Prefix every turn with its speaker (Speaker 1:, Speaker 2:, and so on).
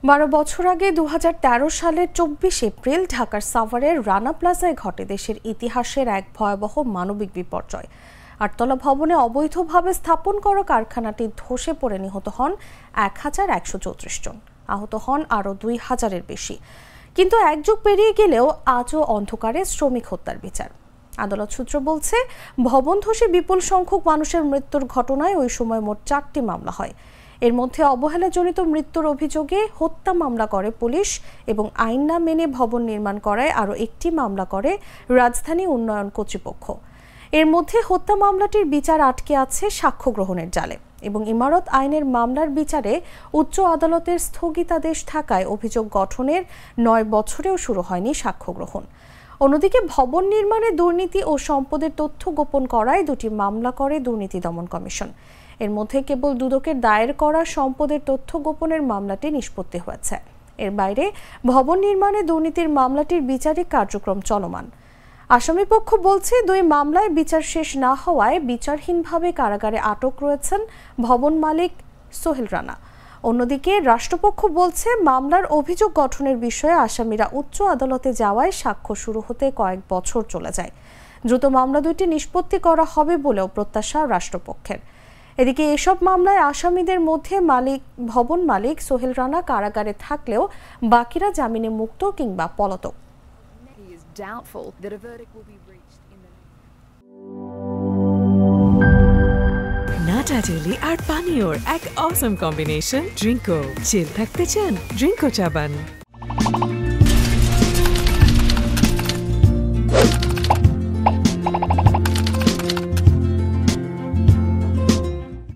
Speaker 1: 12 বছর আগে 2013 সালের 24 এপ্রিল ঢাকার সাভারের রানা প্লাজায় ঘটে দেশের ইতিহাসের এক ভয়াবহ মানবিক বিপর্যয়। আটতলা ভবনে অবৈধভাবে স্থাপন করা কারখানাটি ধসে পড়ে নিহত হন 1134 জন, আহত হন আরও 2000-এর বেশি। কিন্তু এক যুগ পেরিয়ে গেলেও আজও অন্ধকারে শ্রমিক হত্যার বিচার। আদালত সূত্র বলছে, ভবন ধসে বিপুল সংখ্যক মানুষের মৃত্যুর ঘটনায় ওই সময় মোট 4টি মামলা হয়। এর মধ্যে অবহেলাজনিত মৃত্যুর অভিযোগে হত্যা মামলা করে পুলিশ এবং আইন না মেনে ভবন নির্মাণ করায় আরও একটি মামলা করে রাজধানী উন্নয়ন কর্তৃপক্ষ। এর মধ্যে হত্যা মামলাটির বিচার আটকে আছে সাক্ষ্য গ্রহণের জালে এবং ইমারত আইনের মামলার বিচারে উচ্চ আদালতের স্থগিতাদেশ থাকায় অভিযোগ গঠনের 9 বছরেও শুরু হয়নি সাক্ষ্য গ্রহণ। অন্যদিকে ভবন নির্মাণে দুর্নীতি ও সম্পদের তথ্য গোপন করায় 2টি মামলা করে দুর্নীতি দমন কমিশন। এর মধ্যে কেবল দুদকের দায়ের করা সম্পদের তথ্য গোপনের মামলাটি নিষ্পত্তি হয়েছে। এর বাইরে ভবন নির্মাণে দুর্নীতির মামলাটির বিচারিক কার্যক্রম চলমান। আসামিপক্ষ বলছে, 2 মামলায় বিচার শেষ না হওয়ায় বিচারহীনভাবে কারাগারে আটক রয়েছেন ভবন মালিক সোহেল রানা। অন্যদিকে রাষ্ট্রপক্ষ বলছে, মামলার অভিযোগ গঠনের বিষয়ে আসামিরা উচ্চ আদালতে যাওয়ায় সাক্ষ্য শুরু হতে কয়েক বছর চলে যায়। দ্রুত মামলা 2টি নিষ্পত্তি করা হবে বলেও প্রত্যাশা রাষ্ট্রপক্ষের। এদিকে এসব মামলায় আসামিদের মধ্যে ভবন মালিক সোহেল রানা কারাগারে থাকলেও বাকিরা জামিনে মুক্ত কিংবা পলাতক।
Speaker 2: নাটা জেলি আর পানীয়র এক অসম কম্বিনেশন ড্রিঙ্কো। চিল থাকতে চান, ড্রিঙ্কো চাবান।